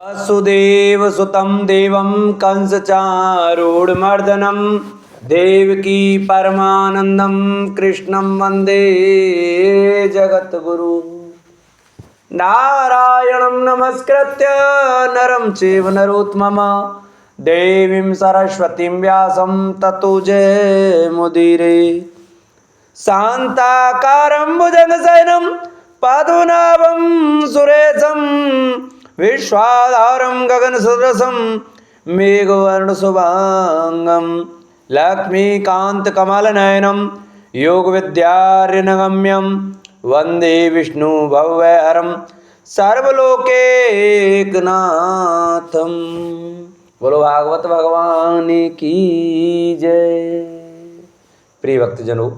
वसुदेवसुतं देवं कंसचारूढमर्दनं देवकी परमानन्दं कृष्णं वन्दे जगद्गुरु। नारायणं नमस्कृत्य नरं चैव नरोत्तमं देवीं सरस्वतीं व्यासं ततो जयमुदीरये। शान्ताकारं भुजगशयनं पद्मनाभं सुरेशं विश्वाधारं गगनसदृशं मेघवर्णशुभांगं लक्ष्मीकान्तकमलनयनं योगविद्यार्यनगम्यं वन्दे विष्णुभवहरं सर्वलोकैकनाथं। बोलो भागवत भगवान की जय। प्रिय भक्तजनों,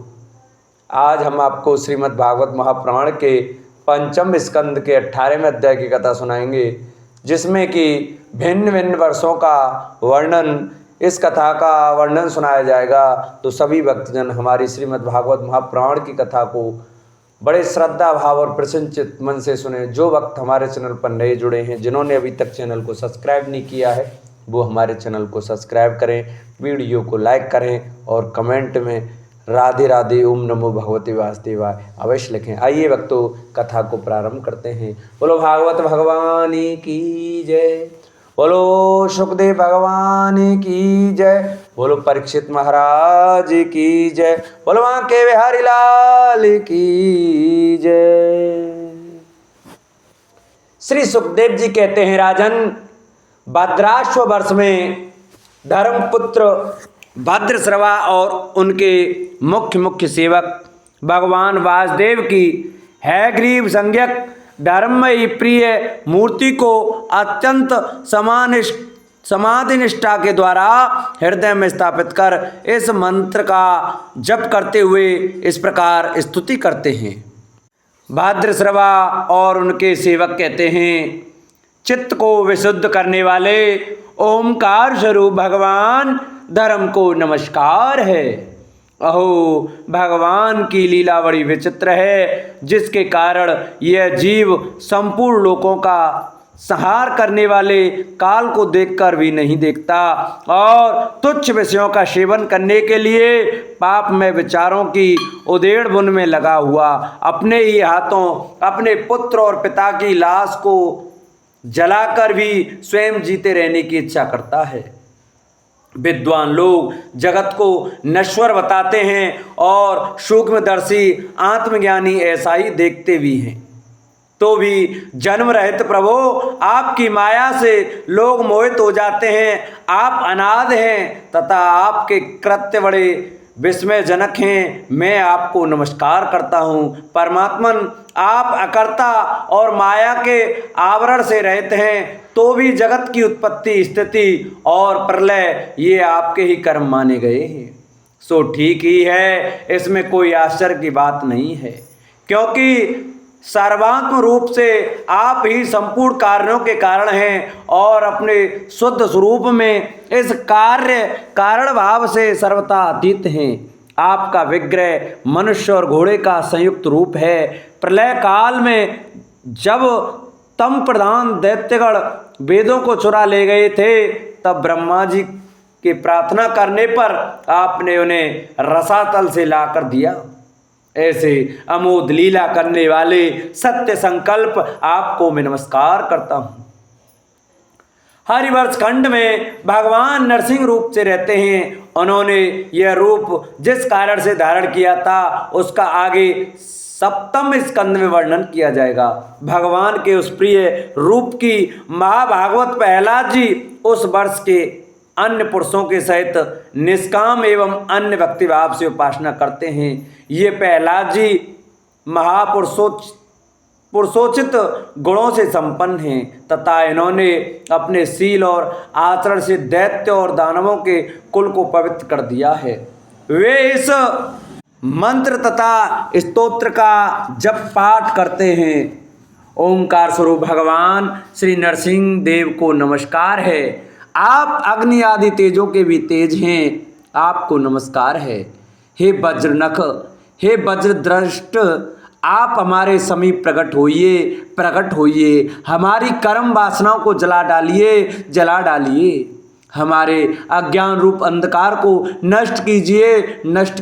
आज हम आपको श्रीमद् भागवत महापुराण के पंचम स्कंद के 18वें अध्याय की कथा सुनाएंगे, जिसमें कि भिन्न भिन्न वर्षों का वर्णन, इस कथा का वर्णन सुनाया जाएगा। तो सभी भक्तजन हमारी श्रीमद् भागवत महापुराण की कथा को बड़े श्रद्धा भाव और प्रसन्नचित मन से सुने। जो भक्त हमारे चैनल पर नए जुड़े हैं, जिन्होंने अभी तक चैनल को सब्सक्राइब नहीं किया है, वो हमारे चैनल को सब्सक्राइब करें, वीडियो को लाइक करें और कमेंट में राधे राधे ओम नमो भगवते वासुदेवाय अवश्य लिखें। आइए भक्तों, कथा को प्रारंभ करते हैं। बोलो भागवत भगवान की जय, बोलो सुखदेव भगवान की जय, बोलो परीक्षित महाराज की जय, बोलो बांके बिहारी लाल की जय। श्री सुखदेव जी कहते हैं, राजन, भद्राश्व वर्ष में धर्मपुत्र भद्रश्रवा और उनके मुख्य सेवक भगवान वासुदेव की हयग्रीव संज्ञक धर्ममयी प्रिय मूर्ति को अत्यंत समाधि निष्ठा के द्वारा हृदय में स्थापित कर इस मंत्र का जप करते हुए इस प्रकार स्तुति करते हैं। भद्रश्रवा और उनके सेवक कहते हैं, चित्त को विशुद्ध करने वाले ओमकार स्वरूप भगवान धर्म को नमस्कार है। अहो, भगवान की लीला बड़ी विचित्र है, जिसके कारण यह जीव संपूर्ण लोकों का संहार करने वाले काल को देखकर भी नहीं देखता और तुच्छ विषयों का सेवन करने के लिए पाप में विचारों की उधेड़ बुन में लगा हुआ अपने ही हाथों अपने पुत्र और पिता की लाश को जलाकर भी स्वयं जीते रहने की इच्छा करता है। विद्वान लोग जगत को नश्वर बताते हैं और सूक्ष्मदर्शी आत्मज्ञानी ऐसा ही देखते भी हैं। तो भी जन्म रहित प्रभु, आपकी माया से लोग मोहित हो जाते हैं। आप अनाथ हैं तथा आपके कृत्य बड़े विस्मयजनक हैं। मैं आपको नमस्कार करता हूँ। परमात्मन, आप अकर्ता और माया के आवरण से रहते हैं, तो भी जगत की उत्पत्ति, स्थिति और प्रलय ये आपके ही कर्म माने गए हैं। सो ठीक ही है, इसमें कोई आश्चर्य की बात नहीं है, क्योंकि सर्वात्म रूप से आप ही संपूर्ण कार्यों के कारण हैं और अपने शुद्ध स्वरूप में इस कार्य कारण भाव से सर्वथा अतीत हैं। आपका विग्रह मनुष्य और घोड़े का संयुक्त रूप है। प्रलय काल में जब तम प्रधान दैत्यगण वेदों को चुरा ले गए थे, तब ब्रह्मा जी की प्रार्थना करने पर आपने उन्हें रसातल से लाकर दिया। ऐसे अमोद लीला करने वाले सत्य संकल्प आपको मैं नमस्कार करता हूँ। हरिवर्ष खंड में भगवान नरसिंह रूप से रहते हैं। उन्होंने यह रूप जिस कारण से धारण किया था, उसका आगे सप्तम स्कंद में वर्णन किया जाएगा। भगवान के उस प्रिय रूप की महाभागवत प्रहलाद जी उस वर्ष के अन्य पुरुषों के सहित निष्काम एवं अन्य भक्ति भाव से उपासना करते हैं। ये प्रहलाद जी पुरुषोचित गुणों से संपन्न हैं तथा इन्होंने अपने शील और आचरण से दैत्य और दानवों के कुल को पवित्र कर दिया है। वे इस मंत्र तथा स्तोत्र का जप पाठ करते हैं। ओंकार स्वरूप भगवान श्री नरसिंह देव को नमस्कार है। आप अग्नि आदि तेजों के भी तेज हैं, आपको नमस्कार है। हे वज्रनख, हे वज्रदृष्ट, आप हमारे समीप प्रकट होइए, हमारी कर्म वासनाओं को जला डालिए, हमारे अज्ञान रूप अंधकार को नष्ट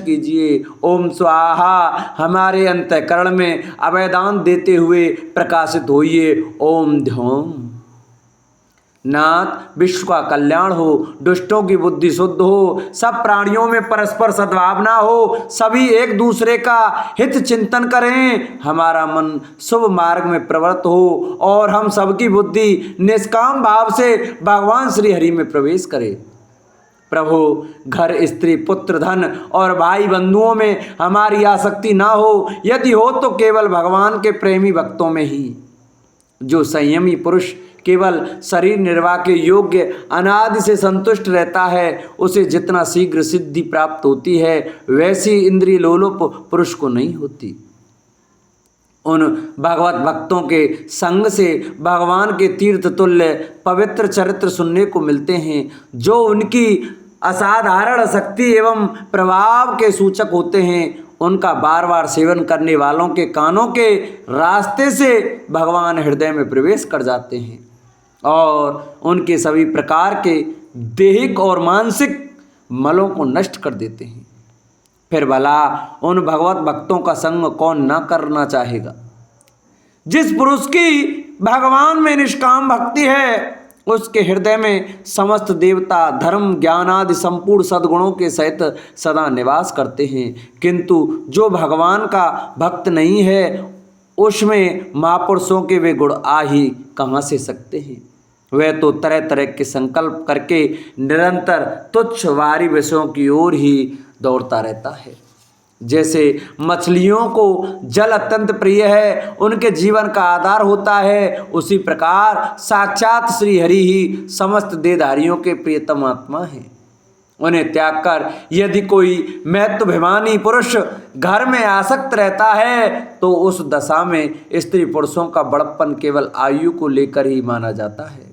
कीजिए। ओम स्वाहा। हमारे अंतःकरण में अभयदान देते हुए प्रकाशित होइए। ओम ध्योम। नाथ, विश्व का कल्याण हो, दुष्टों की बुद्धि शुद्ध हो, सब प्राणियों में परस्पर सद्भावना हो, सभी एक दूसरे का हित चिंतन करें, हमारा मन शुभ मार्ग में प्रवृत्त हो और हम सबकी बुद्धि निष्काम भाव से भगवान श्री हरि में प्रवेश करे। प्रभु, घर, स्त्री, पुत्र, धन और भाई बंधुओं में हमारी आसक्ति ना हो, यदि हो तो केवल भगवान के प्रेमी भक्तों में ही। जो संयमी पुरुष केवल शरीर निर्वाह के योग्य अनादि से संतुष्ट रहता है, उसे जितना शीघ्र सिद्धि प्राप्त होती है, वैसी इंद्रिय लोलुप पुरुष को नहीं होती। उन भगवत भक्तों के संग से भगवान के तीर्थ तुल्य पवित्र चरित्र सुनने को मिलते हैं, जो उनकी असाधारण शक्ति एवं प्रभाव के सूचक होते हैं। उनका बार बार सेवन करने वालों के कानों के रास्ते से भगवान हृदय में प्रवेश कर जाते हैं और उनके सभी प्रकार के देहिक और मानसिक मलों को नष्ट कर देते हैं। फिर भला उन भगवत भक्तों का संग कौन न करना चाहेगा। जिस पुरुष की भगवान में निष्काम भक्ति है, उसके हृदय में समस्त देवता धर्म ज्ञान आदि संपूर्ण सद्गुणों के सहित सदा निवास करते हैं। किंतु जो भगवान का भक्त नहीं है, उसमें महापुरुषों के वे गुण आ ही कहाँ से सकते हैं। वह तो तरह तरह के संकल्प करके निरंतर तुच्छ वारी विषयों की ओर ही दौड़ता रहता है। जैसे मछलियों को जल अत्यंत प्रिय है, उनके जीवन का आधार होता है, उसी प्रकार साक्षात श्री हरि ही समस्त देहधारियों के प्रियतम आत्मा हैं। उन्हें त्याग कर यदि कोई महत्वाभिमानी पुरुष घर में आसक्त रहता है, तो उस दशा में स्त्री पुरुषों का बड़प्पन केवल आयु को लेकर ही माना जाता है,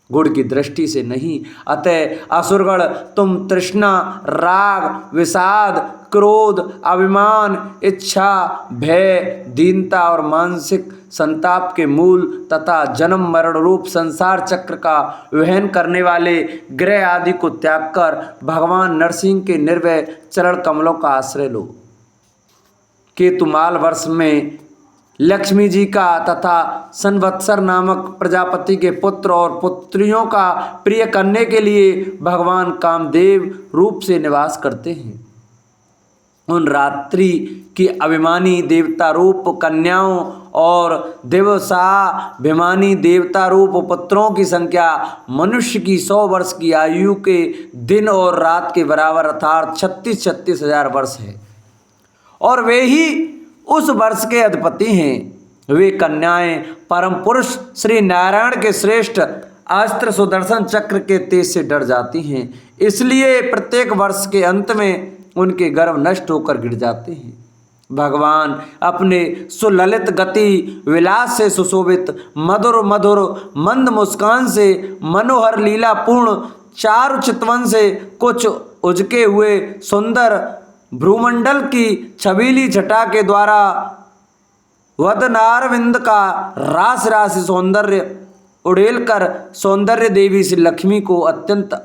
गुण की दृष्टि से नहीं। अतः असुरगण, तुम तृष्णा, राग, विषाद, क्रोध, अभिमान, इच्छा, भय, दीनता और मानसिक संताप के मूल तथा जन्म मरण रूप संसार चक्र का वहन करने वाले ग्रह आदि को त्याग कर भगवान नरसिंह के निर्भय चरण कमलों का आश्रय लो। केतुमाल वर्ष में लक्ष्मी जी का तथा संवत्सर नामक प्रजापति के पुत्र और पुत्रियों का प्रिय करने के लिए भगवान कामदेव रूप से निवास करते हैं। उन रात्रि की अभिमानी देवता रूप कन्याओं और दिवसाभिमानी देवता रूप पुत्रों की संख्या मनुष्य की 100 वर्ष की आयु के दिन और रात के बराबर अर्थात 36 हजार वर्ष है, और वे ही उस वर्ष के अधिपति हैं। वे कन्याएं परम पुरुष श्री नारायण के श्रेष्ठ अस्त्र सुदर्शन चक्र के तेज से डर जाती हैं, इसलिए प्रत्येक वर्ष के अंत में उनके गर्भ नष्ट होकर गिर जाते हैं। भगवान अपने सुललित गति विलास से सुशोभित मधुर मधुर मंद मुस्कान से मनोहर लीलापूर्ण चारु चितवन से कुछ उजके हुए सुंदर भ्रूमंडल की छबीली छटा के द्वारा वदनारविंद का रास राशि सौंदर्य उड़ेल कर सौंदर्य देवी श्री लक्ष्मी को अत्यंत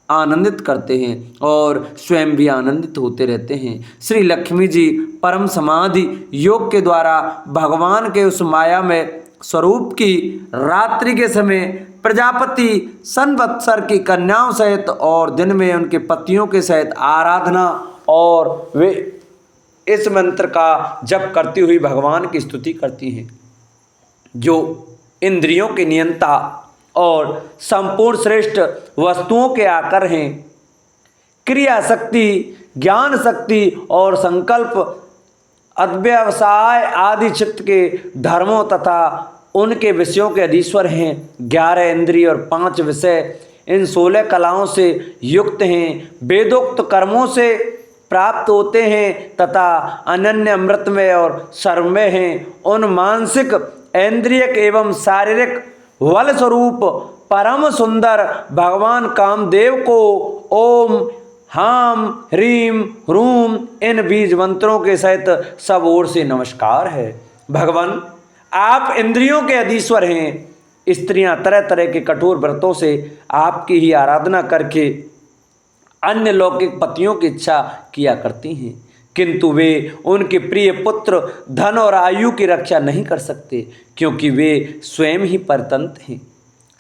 आनंदित करते हैं और स्वयं भी आनंदित होते रहते हैं। श्री लक्ष्मी जी परम समाधि योग के द्वारा भगवान के उस माया में स्वरूप की रात्रि के समय प्रजापति संवत्सर की कन्याओं सहित और दिन में उनके पतियों के सहित आराधना और वे इस मंत्र का जप करती हुई भगवान की स्तुति करती हैं, जो इंद्रियों के नियंता और संपूर्ण श्रेष्ठ वस्तुओं के आकर हैं। क्रिया शक्ति, ज्ञान शक्ति और संकल्प, अव्यवसाय आदि चित्त के धर्मों तथा उनके विषयों के अधीश्वर हैं। 11 इंद्रिय और 5 विषय इन 16 कलाओं से युक्त हैं, वेदोक्त कर्मों से प्राप्त होते हैं तथा अनन्य अमृतमय और सर्वमय हैं। उन मानसिक, इंद्रियक एवं शारीरिक वल स्वरूप परम सुंदर भगवान कामदेव को ओम हाम ह्रीम ह्रूम इन बीज मंत्रों के सहित सब ओर से नमस्कार है। भगवान, आप इंद्रियों के अधीश्वर हैं। स्त्रियां तरह तरह के कठोर व्रतों से आपकी ही आराधना करके अन्य लौकिक पतियों की इच्छा किया करती हैं, किंतु वे उनके प्रिय पुत्र, धन और आयु की रक्षा नहीं कर सकते, क्योंकि वे स्वयं ही परतंत्र हैं।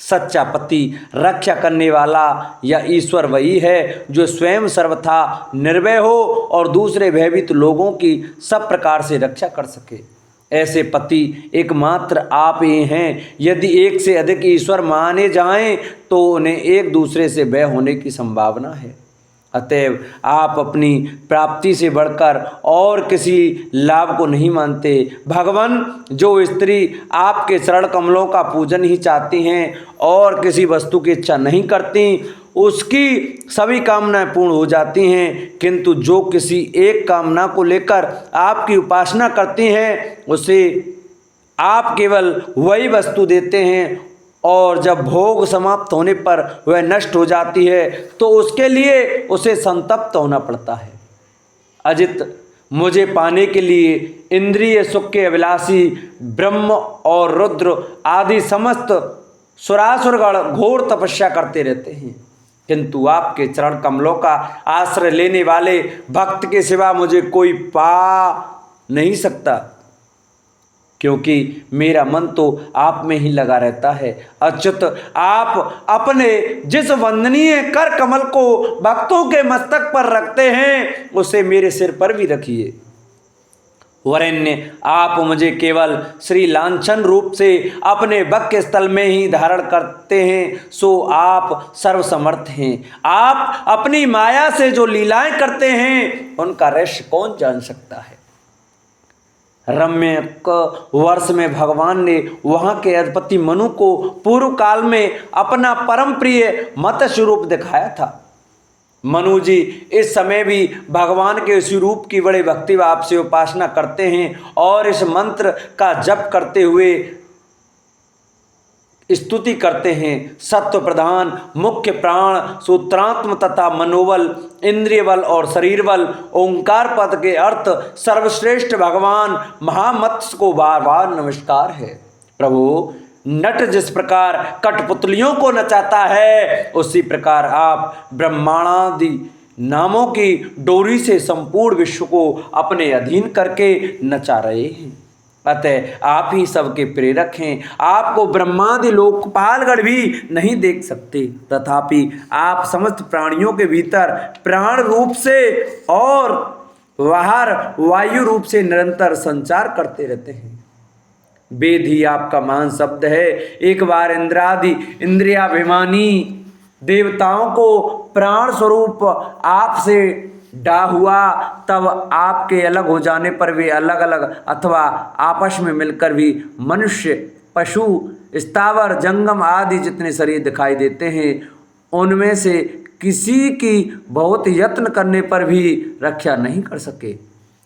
सच्चा पति, रक्षा करने वाला या ईश्वर वही है जो स्वयं सर्वथा निर्भय हो और दूसरे भयभीत लोगों की सब प्रकार से रक्षा कर सके। ऐसे पति एकमात्र आप ही हैं। यदि एक से अधिक ईश्वर माने जाएं तो उन्हें एक दूसरे से भय होने की संभावना है। अतएव आप अपनी प्राप्ति से बढ़कर और किसी लाभ को नहीं मानते। भगवान, जो स्त्री आपके चरण कमलों का पूजन ही चाहती हैं और किसी वस्तु की इच्छा नहीं करती, उसकी सभी कामनाएं पूर्ण हो जाती हैं, किंतु जो किसी एक कामना को लेकर आपकी उपासना करती हैं, उसे आप केवल वही वस्तु देते हैं और जब भोग समाप्त होने पर वह नष्ट हो जाती है तो उसके लिए उसे संतप्त होना पड़ता है। अजित, मुझे पाने के लिए इंद्रिय सुख के अभिलाषी ब्रह्म और रुद्र आदि समस्त सुरासुरगण घोर तपस्या करते रहते हैं, किंतु आपके चरण कमलों का आश्रय लेने वाले भक्त के सिवा मुझे कोई पा नहीं सकता, क्योंकि मेरा मन तो आप में ही लगा रहता है। अच्युत, आप अपने जिस वंदनीय कर कमल को भक्तों के मस्तक पर रखते हैं उसे मेरे सिर पर भी रखिए। वरेण्य, आप मुझे केवल श्री लांछन रूप से अपने वक्ष स्थल में ही धारण करते हैं, सो आप सर्वसमर्थ हैं। आप अपनी माया से जो लीलाएं करते हैं उनका रहस्य कौन जान सकता है। रम्य वर्ष में भगवान ने वहाँ के अधिपति मनु को पूर्व काल में अपना परम प्रिय मत्स्य रूप दिखाया था। मनु जी इस समय भी भगवान के उसी रूप की बड़े भक्ति भाव से उपासना करते हैं और इस मंत्र का जप करते हुए स्तुति करते हैं। सत्व प्रधान, मुख्य प्राण, सूत्रात्म तथा मनोबल, इंद्रिय बल और शरीर बल, ओंकार पद के अर्थ सर्वश्रेष्ठ भगवान महामत्स्य को बार बार नमस्कार है। प्रभु, नट जिस प्रकार कठपुतलियों को नचाता है, उसी प्रकार आप ब्रह्मांडादि नामों की डोरी से संपूर्ण विश्व को अपने अधीन करके नचा रहे हैं। अतः आप ही सबके प्रेरक हैं। आपको ब्रह्मादि लोकपालगण भी नहीं देख सकते, तथापि आप समस्त प्राणियों के भीतर प्राण रूप से और बाहर वायु रूप से निरंतर संचार करते रहते हैं। वेद ही आपका महान शब्द है। एक बार इंद्रादि इंद्रियाभिमानी देवताओं को प्राण स्वरूप आपसे डा हुआ, तब आपके अलग हो जाने पर वे अलग अलग अथवा आपस में मिलकर भी मनुष्य, पशु, स्थावर, जंगम आदि जितने शरीर दिखाई देते हैं उनमें से किसी की बहुत यत्न करने पर भी रक्षा नहीं कर सके।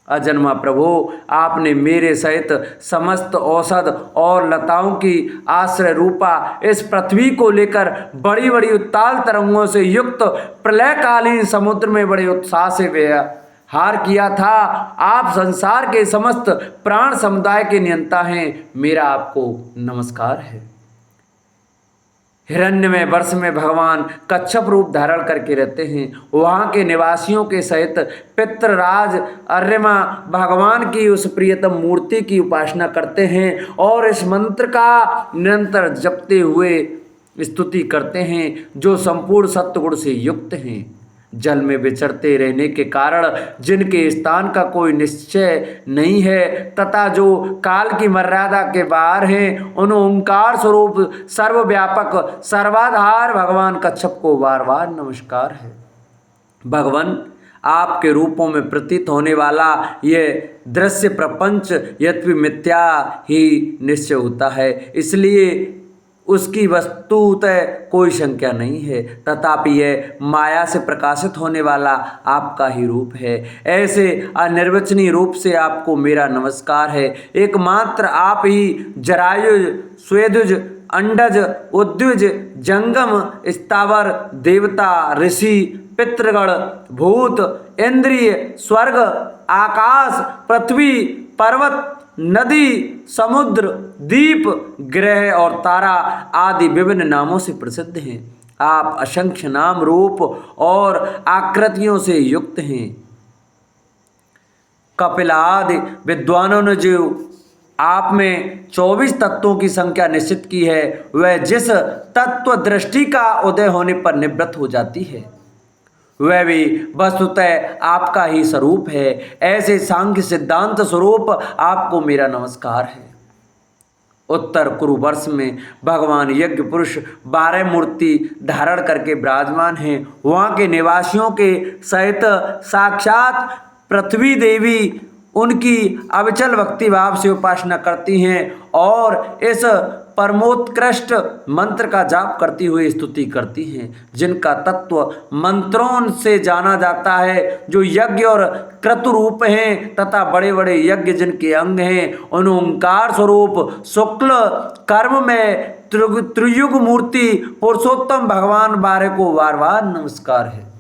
अजन्मा प्रभु, आपने मेरे सहित समस्त औषध और लताओं की आश्रय रूपा इस पृथ्वी को लेकर बड़ी बड़ी उत्ताल तरंगों से युक्त प्रलयकालीन समुद्र में बड़े उत्साह से विहार किया था। आप संसार के समस्त प्राण समुदाय के नियंता हैं। मेरा आपको नमस्कार है। हिरण्यमय वर्ष में भगवान कच्छप रूप धारण करके रहते हैं। वहाँ के निवासियों के सहित पितृराज अर्यमा भगवान की उस प्रियतम मूर्ति की उपासना करते हैं और इस मंत्र का निरंतर जपते हुए स्तुति करते हैं, जो संपूर्ण सत्वगुण से युक्त हैं। जल में विचरते रहने के कारण जिनके स्थान का कोई निश्चय नहीं है तथा जो काल की मर्यादा के बाहर हैं, उन ओंकार स्वरूप सर्वव्यापक सर्वाधार भगवान कच्छप को बार बार नमस्कार है। भगवान, आपके रूपों में प्रतीत होने वाला यह दृश्य प्रपंच यद्यपि मिथ्या ही निश्चय होता है, इसलिए उसकी वस्तुतः कोई संख्या नहीं है, तथापि यह माया से प्रकाशित होने वाला आपका ही रूप है। ऐसे अनिर्वचनीय रूप से आपको मेरा नमस्कार है। एकमात्र आप ही जरायुज, स्वेदुज, अंडज, उद्विज, जंगम, स्थावर, देवता, ऋषि पितृगण, भूत, इंद्रिय, स्वर्ग, आकाश, पृथ्वी, पर्वत, नदी, समुद्र, द्वीप, ग्रह और तारा आदि विभिन्न नामों से प्रसिद्ध हैं। आप असंख्य नाम, रूप और आकृतियों से युक्त हैं। कपिल आदि विद्वानों ने जो आप में 24 तत्वों की संख्या निश्चित की है, वह जिस तत्व दृष्टि का उदय होने पर निवृत्त हो जाती है, वह भी वस्तुतः आपका ही स्वरूप है। ऐसे सांख्य सिद्धांत स्वरूप आपको मेरा नमस्कार है। उत्तर कुरुवर्ष में भगवान यज्ञ पुरुष 12 मूर्ति धारण करके विराजमान हैं। वहाँ के निवासियों के सहित साक्षात पृथ्वी देवी उनकी अविचल भक्ति भाव से उपासना करती हैं और इस परमोत्कृष्ट मंत्र का जाप करती हुई स्तुति करती हैं, जिनका तत्व मंत्रों से जाना जाता है, जो यज्ञ और क्रतु रूप हैं तथा बड़े बड़े यज्ञ जिनके अंग हैं, उन ओंकार स्वरूप शुक्ल कर्म में त्रियुग मूर्ति पुरुषोत्तम भगवान बारे को बार बार नमस्कार है।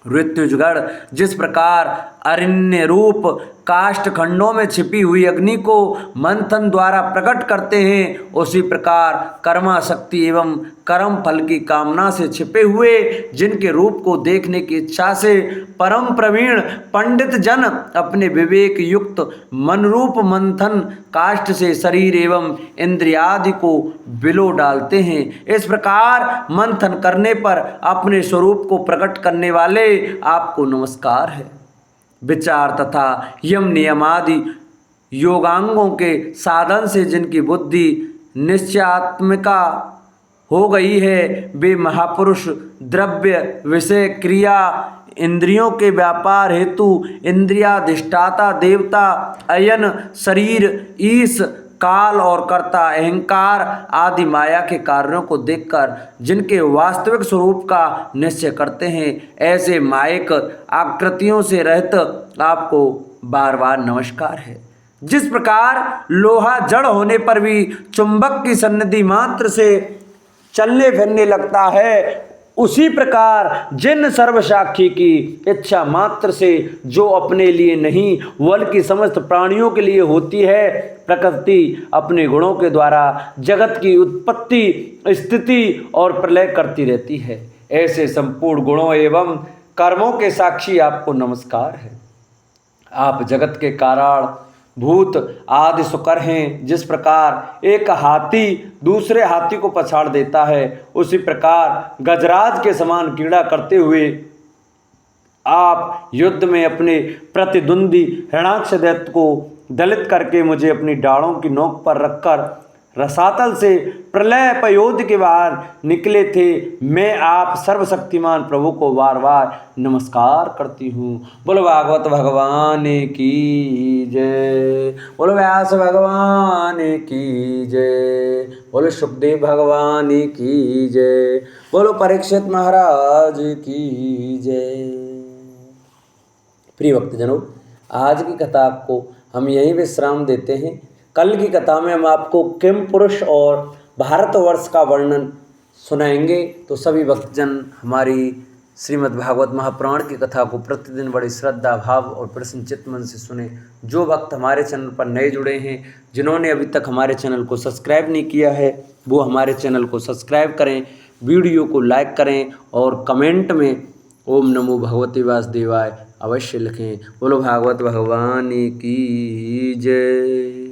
ऋत्विजगण जिस प्रकार अरण्य रूप काष्ठ खंडों में छिपी हुई अग्नि को मंथन द्वारा प्रकट करते हैं, उसी प्रकार कर्माशक्ति एवं कर्म फल की कामना से छिपे हुए जिनके रूप को देखने की इच्छा से परम प्रवीण पंडित जन अपने विवेक युक्त मन रूप मंथन काष्ठ से शरीर एवं इंद्रियादि को बिलो डालते हैं। इस प्रकार मंथन करने पर अपने स्वरूप को प्रकट करने वाले आपको नमस्कार है। विचार तथा यम नियमादि योगांगों के साधन से जिनकी बुद्धि निश्चयात्मिका हो गई है, वे महापुरुष द्रव्य विषय क्रिया इंद्रियों के व्यापार हेतु इंद्रियाधिष्ठाता देवता अयन शरीर ईश काल और कर्ता अहंकार आदि माया के कार्यों को देखकर जिनके वास्तविक स्वरूप का निश्चय करते हैं, ऐसे मायिक आकृतियों से रहित आपको बार बार नमस्कार है। जिस प्रकार लोहा जड़ होने पर भी चुंबक की सन्निधि मात्र से चलने फिरने लगता है, उसी प्रकार जिन सर्वसाक्षी की इच्छा मात्र से जो अपने लिए नहीं बल्कि समस्त प्राणियों के लिए होती है, प्रकृति अपने गुणों के द्वारा जगत की उत्पत्ति स्थिति और प्रलय करती रहती है, ऐसे संपूर्ण गुणों एवं कर्मों के साक्षी आपको नमस्कार है। आप जगत के कारण भूत आदि सुकर हैं। जिस प्रकार एक हाथी दूसरे हाथी को पछाड़ देता है, उसी प्रकार गजराज के समान क्रीड़ा करते हुए आप युद्ध में अपने प्रतिद्वंदी हिरण्याक्ष दैत्य को दलित करके मुझे अपनी डाढ़ों की नोक पर रखकर रसातल से प्रलय पयोध के बाहर निकले थे। मैं आप सर्वशक्तिमान प्रभु को बार बार नमस्कार करती हूँ। बोलो भागवत भगवान की जय, बोलो व्यास भगवान की जय, बोलो सुखदेव भगवान की जय, बोलो परीक्षित महाराज की जय। प्रिय भक्तजनों, आज की कथा को हम यहीं विश्राम देते हैं। कल की कथा में हम आपको किम पुरुष और भारतवर्ष का वर्णन सुनाएंगे। तो सभी भक्तजन हमारी श्रीमद् भागवत महापुराण की कथा को प्रतिदिन बड़ी श्रद्धा भाव और प्रसन्नचित्त मन से सुने। जो भक्त हमारे चैनल पर नए जुड़े हैं, जिन्होंने अभी तक हमारे चैनल को सब्सक्राइब नहीं किया है, वो हमारे चैनल को सब्सक्राइब करें, वीडियो को लाइक करें और कमेंट में ओम नमो भगवते वासुदेवाय अवश्य लिखें। बोलो भागवत भगवान की जय।